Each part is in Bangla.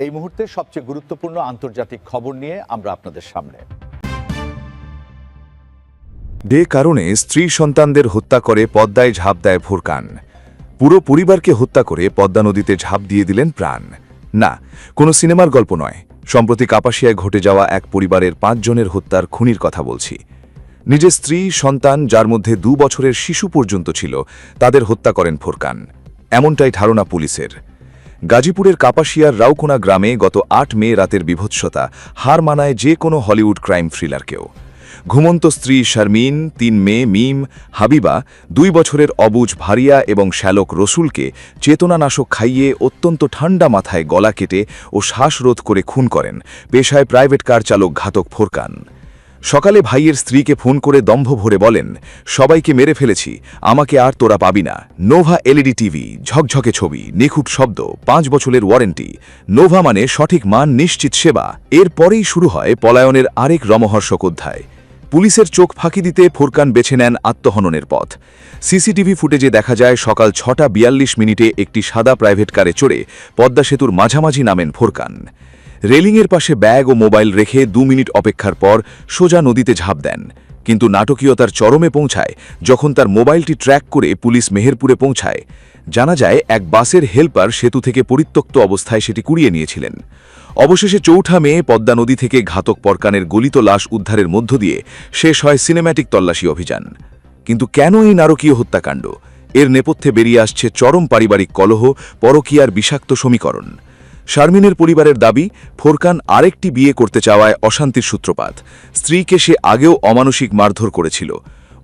এই মুহূর্তে সবচেয়ে গুরুত্বপূর্ণ আন্তর্জাতিক খবর নিয়ে আমরা আপনাদের সামনে। যে কারণে স্ত্রী সন্তানদের হত্যা করে পদ্মায় ঝাঁপ দেয় ফোরকান। পুরো পরিবারকে হত্যা করে পদ্মা নদীতে ঝাঁপ দিয়ে দিলেন প্রাণ। না, কোনো সিনেমার গল্প নয়, সম্প্রতি কাপাসিয়ায় ঘটে যাওয়া এক পরিবারের 5 জনের হত্যার খুনির কথা বলছি। নিজের স্ত্রী, সন্তান, যার মধ্যে 2 বছরের শিশু পর্যন্ত ছিল, তাদের হত্যা করেন ফোরকান, এমনটাই ধারণা পুলিশের। গাজীপুরের কাপাসিয়ার রাউকোনা গ্রামে গত 8 মে রাতের বিভৎসতা হার মানায় যে কোনো হলিউড ক্রাইম থ্রিলারকেও। ঘুমন্ত স্ত্রী শারমিন, 3 মেয়ে মিম, হাবিবা, 2 বছরের অবুজ ভারিয়া এবং শ্যালক রসুলকে চেতনানাশক খাইয়ে অত্যন্ত ঠান্ডা মাথায় গলা কেটে ও শ্বাসরোধ করে খুন করেন পেশায় প্রাইভেট কার চালক ঘাতক ফোরকান। সকালে ভাইয়ের স্ত্রীকে ফোন করে দম্ভ ভরে বলেন, সবাইকে মেরে ফেলেছি, আমাকে আর তোরা পাবি না। নোভা এলইডি টিভি, ঝকঝকে ছবি, নিখুঁত শব্দ, 5 বছরের ওয়ারেন্টি। নোভা মানে সঠিক মান, নিশ্চিত সেবা। এরপরেই শুরু হয় পলায়নের আরেক রমহর্ষক অধ্যায়। পুলিশের চোখ ফাঁকি দিতে ফোরকান বেছে নেন আত্মহননের পথ। সিসিটিভি ফুটেজে দেখা যায় সকাল 6:42 একটি সাদা প্রাইভেট কারে চড়ে পদ্মা সেতুর মাঝামাঝি নামেন ফোরকান। রেলিংয়ের পাশে ব্যাগ ও মোবাইল রেখে 2 মিনিট অপেক্ষার পর সোজা নদীতে ঝাঁপ দেন। কিন্তু নাটকীয়তার চরমে পৌঁছায় যখন তার মোবাইলটি ট্র্যাক করে পুলিশ মেহেরপুরে পৌঁছায়। জানা যায় এক বাসের হেল্পার সেতু থেকে পরিত্যক্ত অবস্থায় সেটি কুড়িয়ে নিয়েছিলেন। অবশেষে 4 মে পদ্মা নদী থেকে ঘাতক ফোরকানের গলিত লাশ উদ্ধারের মধ্য দিয়ে শেষ হয় সিনেম্যাটিক তল্লাশি অভিযান। কিন্তু কেন এই নারকীয় হত্যাকাণ্ড? এর নেপথ্যে বেরিয়ে আসছে চরম পারিবারিক কলহ, পরকীয়ার বিষাক্ত সমীকরণ। শারমিনের পরিবারের দাবি, ফোরকান আরেকটি বিয়ে করতে চাওয়ায় অশান্তির সূত্রপাত। স্ত্রীকে সে আগেও অমানসিক মারধর করেছিল।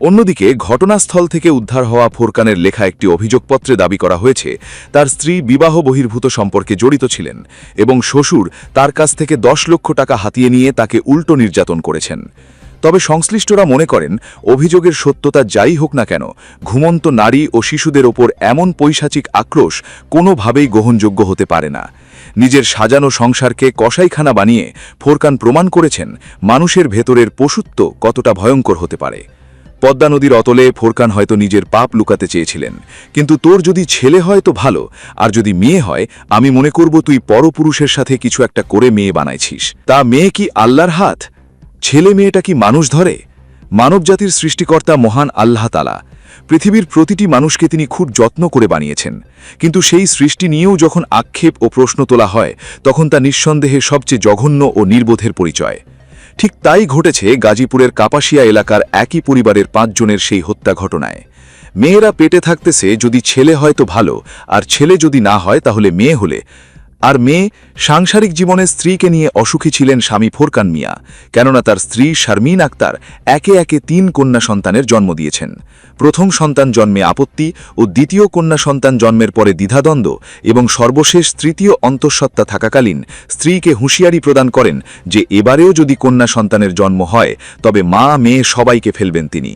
অন্যদিকে ঘটনাস্থল থেকে উদ্ধার হওয়া ফোরকানের লেখা একটি অভিযোগপত্রে দাবি করা হয়েছে তার স্ত্রী বিবাহ বহির্ভূত সম্পর্কে জড়িত ছিলেন এবং শ্বশুর তার কাছ থেকে 10 লক্ষ টাকা হাতিয়ে নিয়ে তাকে উল্টো নির্যাতন করেছেন। তবে সংশ্লিষ্টরা মনে করেন, অভিযোগের সত্যতা যাই হোক না কেন, ঘুমন্ত নারী ও শিশুদের ওপর এমন পৈশাচিক আক্রোশ কোনোভাবেই গ্রহণযোগ্য হতে পারে না। নিজের সাজানো সংসারকে কসাইখানা বানিয়ে ফোরকান প্রমাণ করেছেন মানুষের ভেতরের পশুত্ব কতটা ভয়ঙ্কর হতে পারে। পদ্মা নদীর অতলে ফোরকান হয়তো নিজের পাপ লুকাতে চেয়েছিলেন, কিন্তু তোর যদি ছেলে হয় তো ভালো, আর যদি মেয়ে হয় আমি মনে করব তুই পরপুরুষের সাথে কিছু একটা করে মেয়ে বানাইছিস। তা মেয়ে কি আল্লাহর হাত? ছেলে মেয়েটা কি মানুষ ধরে? মানবজাতির সৃষ্টিকর্তা মহান আল্লাহ তাআলা। পৃথিবীর প্রতিটি মানুষকে তিনি খুব যত্ন করে বানিয়েছেন, কিন্তু সেই সৃষ্টি নিয়েও যখন আক্ষেপ ও প্রশ্ন তোলা হয় তখন তা নিঃসন্দেহে সবচেয়ে জঘন্য ও নির্বোধের পরিচয়। ঠিক তাই ঘটেছে গাজীপুরের কাপাসিয়া এলাকার একই পরিবারের 5 জনের সেই হত্যা ঘটনায়। মেয়েরা পেটে থাকতেছে, যদি ছেলে হয় তো ভালো, আর ছেলে যদি না হয় তাহলে মেয়ে হলে। আর মেয়ে, সাংসারিক জীবনে স্ত্রীকে নিয়ে অসুখী ছিলেন স্বামী ফোরকান মিয়া, কেননা তার স্ত্রী শারমিন আক্তার একে একে 3 কন্যা সন্তানের জন্ম দিয়েছেন। প্রথম সন্তান জন্মে আপত্তি ও দ্বিতীয় কন্যা সন্তান জন্মের পরে দ্বিধাদ্বন্দ্ব এবং সর্বশেষ তৃতীয় অন্তঃসত্ত্বা থাকাকালীন স্ত্রীকে হুঁশিয়ারি প্রদান করেন যে এবারেও যদি কন্যা সন্তানের জন্ম হয় তবে মা মেয়ে সবাইকে ফেলবেন তিনি।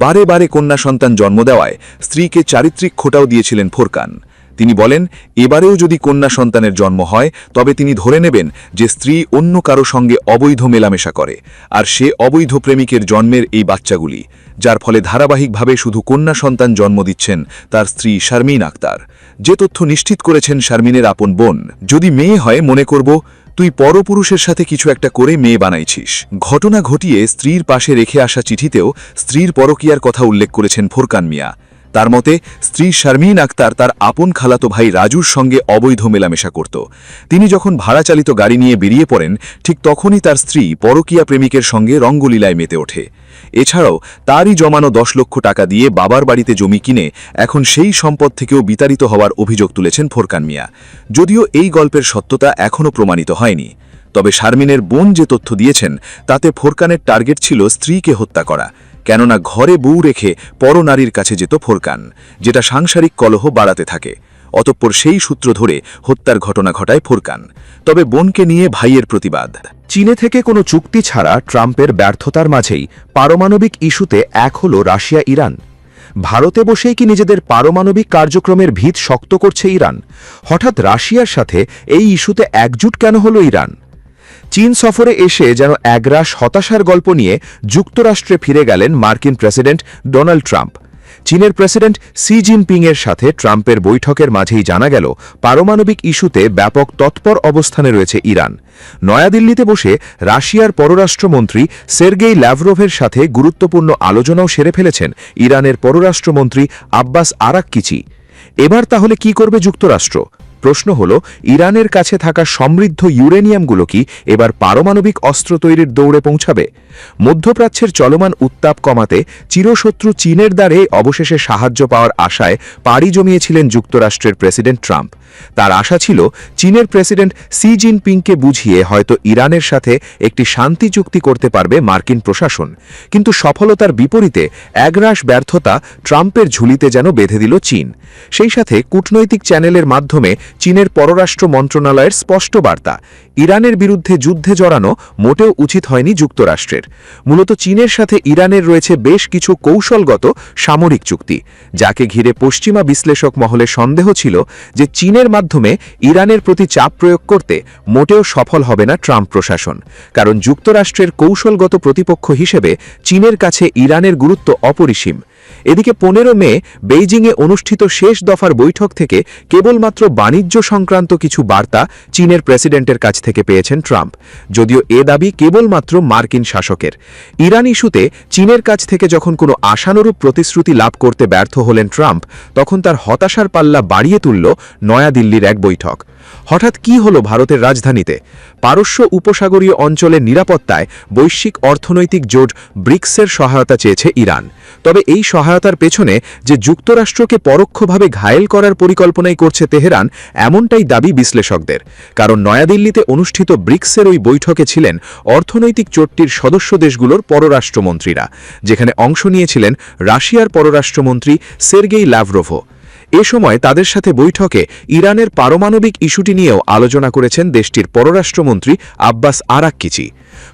বারে বারে কন্যা সন্তান জন্ম দেওয়ায় স্ত্রীকে চারিত্রিক খোঁটাও দিয়েছিলেন ফোরকান। তিনি বলেন, এবারেও যদি কন্যা সন্তানের জন্ম হয় তবে তিনি ধরে নেবেন যে স্ত্রী অন্য কারো সঙ্গে অবৈধ মেলামেশা করে, আর সে অবৈধ প্রেমিকের জন্মের এই বাচ্চাগুলি, যার ফলে ধারাবাহিকভাবে শুধু কন্যা সন্তান জন্ম দিচ্ছেন তার স্ত্রী শারমিন আক্তার। যে তথ্য নিশ্চিত করেছেন শারমিনের আপন বোন, যদি মেয়ে হয় মনে করব তুই পরপুরুষের সাথে কিছু একটা করে মেয়ে বানাইছিস। ঘটনা ঘটিয়ে স্ত্রীর পাশে রেখে আসা চিঠিতেও স্ত্রীর পরকীয়ার কথা উল্লেখ করেছেন ফোরকান মিয়া। তার মতে, স্ত্রী শারমিন আক্তার তার আপন খালাতো ভাই রাজুর সঙ্গে অবৈধ মেলামেশা করত। তিনি যখন ভাড়া চালিত গাড়ি নিয়ে বেরিয়ে পড়েন, ঠিক তখনই তার স্ত্রী পরকীয়া প্রেমিকের সঙ্গে রঙ্গলীলায় মেতে ওঠে। এছাড়াও তারই জমানো 10 লক্ষ টাকা দিয়ে বাবার বাড়িতে জমি কিনে এখন সেই সম্পদ থেকেও বিতাড়িত হওয়ার অভিযোগ তুলেছেন ফোরকান মিয়া। যদিও এই গল্পের সত্যতা এখনও প্রমাণিত হয়নি, তবে শারমিনের বোন যে তথ্য দিয়েছেন তাতে ফোরকানের টার্গেট ছিল স্ত্রীকে হত্যা করা, কেননা ঘরে বউ রেখে পরনারীর কাছে যেত ফোরকান, যেটা সাংসারিক কলহ বাড়াতে থাকে। অতঃপর সেই সূত্র ধরে হত্যার ঘটনা ঘটায় ফোরকান। তবে বোনকে নিয়ে ভাইয়ের প্রতিবাদ। চীনে থেকে কোনো চুক্তি ছাড়া ট্রাম্পের ব্যর্থতার মাঝেই পারমাণবিক ইস্যুতে এক হল রাশিয়া ইরান। ভারতে বসেই কি নিজেদের পারমাণবিক কার্যক্রমের ভিত শক্ত করছে ইরান? হঠাৎ রাশিয়ার সাথে এই ইস্যুতে একজুট কেন হলো ইরান? চীন সফরে এসে যেন একরাশ হতাশার গল্প নিয়ে যুক্তরাষ্ট্রে ফিরে গেলেন মার্কিন প্রেসিডেন্ট ডোনাল্ড ট্রাম্প। চীনের প্রেসিডেন্ট সি জিনপিং এর সাথে ট্রাম্পের বৈঠকের মাঝেই জানা গেল পারমাণবিক ইস্যুতে ব্যাপক তৎপর অবস্থানে রয়েছে ইরান। নয়াদিল্লিতে বসে রাশিয়ার পররাষ্ট্রমন্ত্রী সের্গেই ল্যাভরভের সাথে গুরুত্বপূর্ণ আলোচনাও সেরে ফেলেছেন ইরানের পররাষ্ট্রমন্ত্রী আব্বাস আরাককিচি। এবার তাহলে কি করবে যুক্তরাষ্ট্র? প্রশ্ন হল, ইরানের কাছে থাকা সমৃদ্ধ ইউরেনিয়ামগুলো কি এবার পারমাণবিক অস্ত্র তৈরির দৌড়ে পৌঁছাবে? মধ্যপ্রাচ্যের চলমান উত্তাপ কমাতে চিরশত্রু চীনের দ্বারে অবশেষে সাহায্য পাওয়ার আশায় পাড়ি জমিয়েছিলেন যুক্তরাষ্ট্রের প্রেসিডেন্ট ট্রাম্প। তার আশা ছিল চীনের প্রেসিডেন্ট সি জিনপিংকে বুঝিয়ে হয়তো ইরানের সাথে একটি শান্তি চুক্তি করতে পারবে মার্কিন প্রশাসন। কিন্তু সফলতার বিপরীতে একরাশ ব্যর্থতা ট্রাম্পের ঝুলিতে যেন বেঁধে দিল চীন। সেই সাথে কূটনৈতিক চ্যানেলের মাধ্যমে চীনের পররাষ্ট্র মন্ত্রণালয়ের স্পষ্ট বার্তা, ইরানের বিরুদ্ধে যুদ্ধে জড়ানো মোটেও উচিত হয়নি যুক্তরাষ্ট্রের। মূলত চীনের সাথে ইরানের রয়েছে বেশ কিছু কৌশলগত সামরিক চুক্তি, যাকে ঘিরে পশ্চিমা বিশ্লেষক মহলে সন্দেহ ছিল যে চীনের মাধ্যমে ইরানের প্রতি চাপ প্রয়োগ করতে মোটেও সফল হবে না ট্রাম্প প্রশাসন। কারণ যুক্তরাষ্ট্রের কৌশলগত প্রতিপক্ষ হিসেবে চীনের কাছে ইরানের গুরুত্ব অপরিসীম। এদিকে 15 মে বেইজিংয়ে অনুষ্ঠিত শেষ দফার বৈঠক থেকে কেবলমাত্র বাণিজ্য সংক্রান্ত কিছু বার্তা চীনের প্রেসিডেন্টের কাছ থেকে পেয়েছেন ট্রাম্প, যদিও এ দাবি কেবলমাত্র মার্কিন শাসকের। ইরান ইস্যুতে চীনের কাছ থেকে যখন কোনো আশানুরূপ প্রতিশ্রুতি লাভ করতে ব্যর্থ হলেন ট্রাম্প, তখন তার হতাশার পাল্লা বাড়িয়ে তুলল নয়াদিল্লির এক বৈঠক। হঠাৎ কি হলো ভারতের রাজধানীতে? পারস্য উপসাগরীয় অঞ্চলের নিরাপত্তায় বৈশ্বিক অর্থনৈতিক জোট ব্রিক্সের সহায়তা চেয়েছে ইরান। তবে এই সহায়তার পেছনে যে যুক্তরাষ্ট্রকে পরোক্ষভাবে ঘায়েল করার পরিকল্পনাই করছে তেহরান, এমনটাই দাবি বিশ্লেষকদের। কারণ নয়াদিল্লিতে অনুষ্ঠিত ব্রিক্সের ওই বৈঠকে ছিলেন অর্থনৈতিক জোটটির সদস্য দেশগুলোর পররাষ্ট্রমন্ত্রীরা, যেখানে অংশ নিয়েছিলেন রাশিয়ার পররাষ্ট্রমন্ত্রী সের্গেই ল্যাভরভও। এ সময় তাদের সাথে বৈঠকে ইরানের পারমাণবিক ইস্যুটি নিয়েও আলোচনা করেছেন দেশটির পররাষ্ট্রমন্ত্রী আব্বাস আরাককিচি।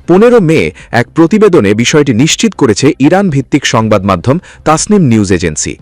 15 মে এক প্রতিবেদনে বিষয়টি নিশ্চিত করেছে ইরান ভিত্তিক সংবাদ মাধ্যম তাসনিম নিউজ এজেন্সি।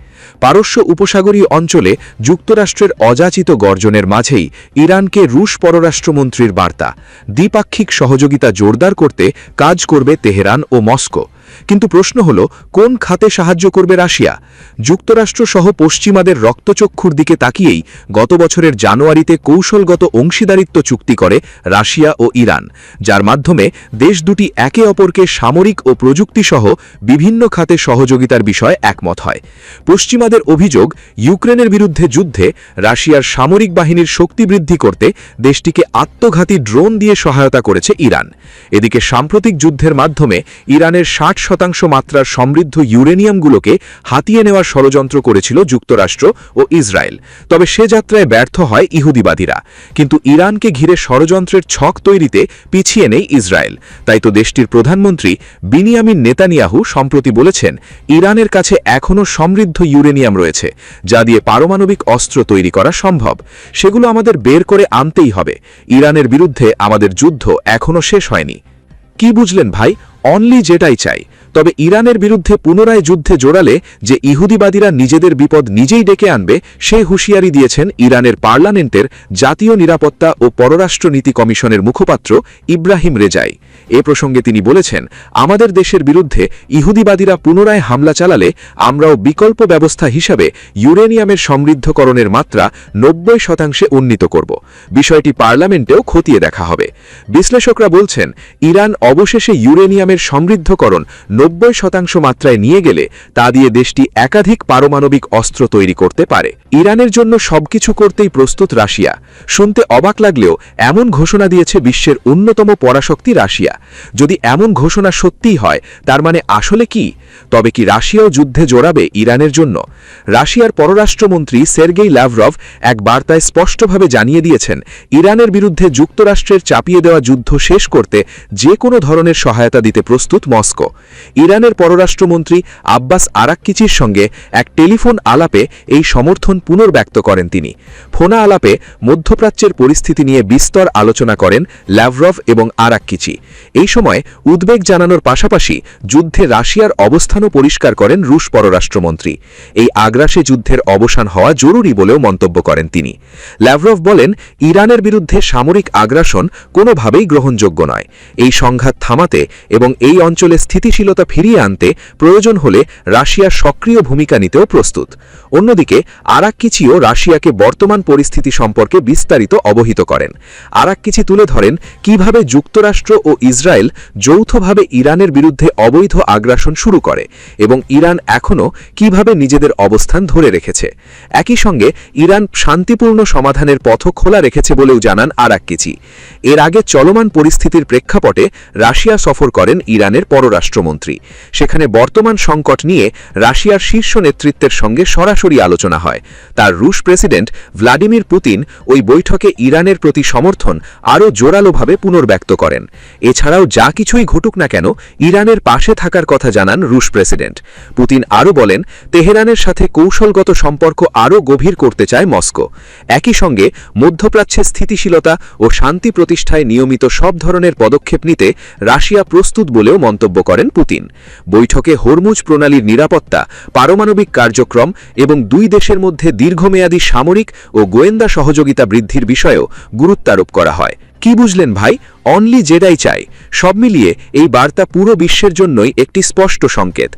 পারস্য উপসাগরীয় অঞ্চলে যুক্তরাষ্ট্রের অযাচিত গর্জনের মাঝেই ইরানকে রুশ পররাষ্ট্রমন্ত্রীর বার্তা, দ্বিপাক্ষিক সহযোগিতা জোরদার করতে কাজ করবে তেহরান ও মস্কো। কিন্তু প্রশ্ন হল, কোন খাতে সাহায্য করবে রাশিয়া? যুক্তরাষ্ট্র সহ পশ্চিমাদের রক্তচক্ষুর দিকে তাকিয়েই গত বছরের জানুয়ারিতে কৌশলগত অংশীদারিত্ব চুক্তি করে রাশিয়া ও ইরান, যার মাধ্যমে দেশ দুটি একে অপরকে সামরিক ও প্রযুক্তিসহ বিভিন্ন খাতে সহযোগিতার বিষয়ে একমত হয়। পশ্চিমাদের অভিযোগ, ইউক্রেনের বিরুদ্ধে যুদ্ধে রাশিয়ার সামরিক বাহিনীর শক্তি বৃদ্ধি করতে দেশটিকে আত্মঘাতী ড্রোন দিয়ে সহায়তা করেছে ইরান। এদিকে সাম্প্রতিক যুদ্ধের মাধ্যমে ইরানের 60% মাত্রার সমৃদ্ধ ইউরেনিয়ামগুলোকে হাতিয়ে নেওয়ার ষড়যন্ত্র করেছিল যুক্তরাষ্ট্র ও ইসরায়েল। তবে সে যাত্রায় ব্যর্থ হয় ইহুদিবাদীরা। কিন্তু ইরানকে ঘিরে ষড়যন্ত্রের ছক তৈরিতে পিছিয়ে নেই ইসরায়েল। তাই তো দেশটির প্রধানমন্ত্রী বিনিয়ামিন নেতানিয়াহু সম্প্রতি বলেছেন, ইরানের কাছে এখনও সমৃদ্ধ ইউরেনিয়াম রয়েছে, যা দিয়ে পারমাণবিক অস্ত্র তৈরি করা সম্ভব। সেগুলো আমাদের বের করে আনতেই হবে। ইরানের বিরুদ্ধে আমাদের যুদ্ধ এখনও শেষ হয়নি। কি বুঝলেন ভাই? অনলি যেটাই চাই। তবে ইরানের বিরুদ্ধে পুনরায় যুদ্ধে জোড়ালে যে ইহুদিবাদীরা নিজেদের বিপদ নিজেই ডেকে আনবে, সে হুঁশিয়ারি দিয়েছেন ইরানের পার্লামেন্টের জাতীয় নিরাপত্তা ও পররাষ্ট্রনীতি কমিশনের মুখপাত্র ইব্রাহিম রেজাই। এ প্রসঙ্গে তিনি বলেছেন, আমাদের দেশের বিরুদ্ধে ইহুদিবাদীরা পুনরায় হামলা চালালে আমরাও বিকল্প ব্যবস্থা হিসাবে ইউরেনিয়ামের সমৃদ্ধকরণের মাত্রা 90% উন্নীত করব। বিষয়টি পার্লামেন্টেও খতিয়ে দেখা হবে। বিশ্লেষকরা বলছেন, ইরান অবশেষে ইউরেনিয়ামের সমৃদ্ধকরণ 90% মাত্রায় নিয়ে গেলে তা দিয়ে দেশটি একাধিক পারমাণবিক অস্ত্র তৈরি করতে পারে। ইরানের জন্য সবকিছু করতেই প্রস্তুত রাশিয়া। শুনতে অবাক লাগলেও এমন ঘোষণা দিয়েছে বিশ্বের অন্যতম পরাশক্তি রাশিয়া। যদি এমন ঘোষণা সত্যিই হয়, তার মানে আসলে কি? তবে কি রাশিয়াও যুদ্ধে জড়াবে ইরানের জন্য? রাশিয়ার পররাষ্ট্রমন্ত্রী সের্গেই ল্যাভরভ এক বার্তায় স্পষ্টভাবে জানিয়ে দিয়েছেন, ইরানের বিরুদ্ধে যুক্তরাষ্ট্রের চাপিয়ে দেওয়া যুদ্ধ শেষ করতে যে কোনো ধরনের সহায়তা দিতে প্রস্তুত মস্কো। ইরানের পররাষ্ট্রমন্ত্রী আব্বাস আরাককিচির সঙ্গে এক টেলিফোন আলাপে এই সমর্থন পুনর্ব্যক্ত করেন তিনি। ফোনা আলাপে মধ্যপ্রাচ্যের পরিস্থিতি নিয়ে বিস্তর আলোচনা করেন ল্যাভরভ এবং আরাককিচি। এই সময় উদ্বেগ জানানোর পাশাপাশি যুদ্ধে রাশিয়ার অবস্থানও পরিষ্কার করেন রুশ পররাষ্ট্রমন্ত্রী। এই আগ্রাসী যুদ্ধের অবসান হওয়া জরুরি বলেও মন্তব্য করেন তিনি। ল্যাভরভ বলেন, ইরানের বিরুদ্ধে সামরিক আগ্রাসন কোনোভাবেই গ্রহণযোগ্য নয়। এই সংঘাত থামাতে এবং এই অঞ্চলে স্থিতিশীলতা স্থিতিশীলতা ফিরিয়ে আনতে প্রয়োজন হলে রাশিয়া সক্রিয় ভূমিকা নিতেও প্রস্তুত। অন্যদিকে আরাক্কিচিও রাশিয়াকে বর্তমান পরিস্থিতি সম্পর্কে বিস্তারিত অবহিত করেন। আরাক্কিচি তুলে ধরেন কিভাবে যুক্তরাষ্ট্র ও ইসরায়েল যৌথভাবে ইরানের বিরুদ্ধে অবৈধ আগ্রাসন শুরু করে এবং ইরান এখনও কিভাবে নিজেদের অবস্থান ধরে রেখেছে। একই সঙ্গে ইরান শান্তিপূর্ণ সমাধানের পথও খোলা রেখেছে বলেও জানান আরাক্কিচি। এর আগে চলমান পরিস্থিতির প্রেক্ষাপটে রাশিয়া সফর করেন ইরানের পররাষ্ট্রমন্ত্রী। সেখানে বর্তমান সংকট নিয়ে রাশিয়ার শীর্ষ নেতৃত্বের সঙ্গে সরাসরি আলোচনা হয়। তার রুশ প্রেসিডেন্ট ভ্লাদিমির পুতিন ওই বৈঠকে ইরানের প্রতি সমর্থন আরও জোরালোভাবে পুনর্ব্যক্ত করেন। এছাড়াও যা কিছুই ঘটুক না কেন ইরানের পাশে থাকার কথা জানান রুশ প্রেসিডেন্ট। পুতিন আরও বলেন, তেহরানের সাথে কৌশলগত সম্পর্ক আরও গভীর করতে চায় মস্কো। একই সঙ্গে মধ্যপ্রাচ্যে স্থিতিশীলতা ও শান্তি প্রতিষ্ঠায় নিয়মিত সব ধরনের পদক্ষেপ নিতে রাশিয়া প্রস্তুত বলেও মন্তব্য করেন পুতিন। বৈঠকে হরমুজ প্রণালীর নিরাপত্তা, পারমাণবিক কার্যক্রম এবং দুই দেশের মধ্যে দীর্ঘমেয়াদী সামরিক ও গোয়েন্দা সহযোগিতা বৃদ্ধির বিষয়েও গুরুত্বারোপ করা হয়। কি বুঝলেন ভাই? অনলি জেডাই চাই। সব মিলিয়ে এই বার্তা পুরো বিশ্বের জন্যই একটি স্পষ্ট সংকেত।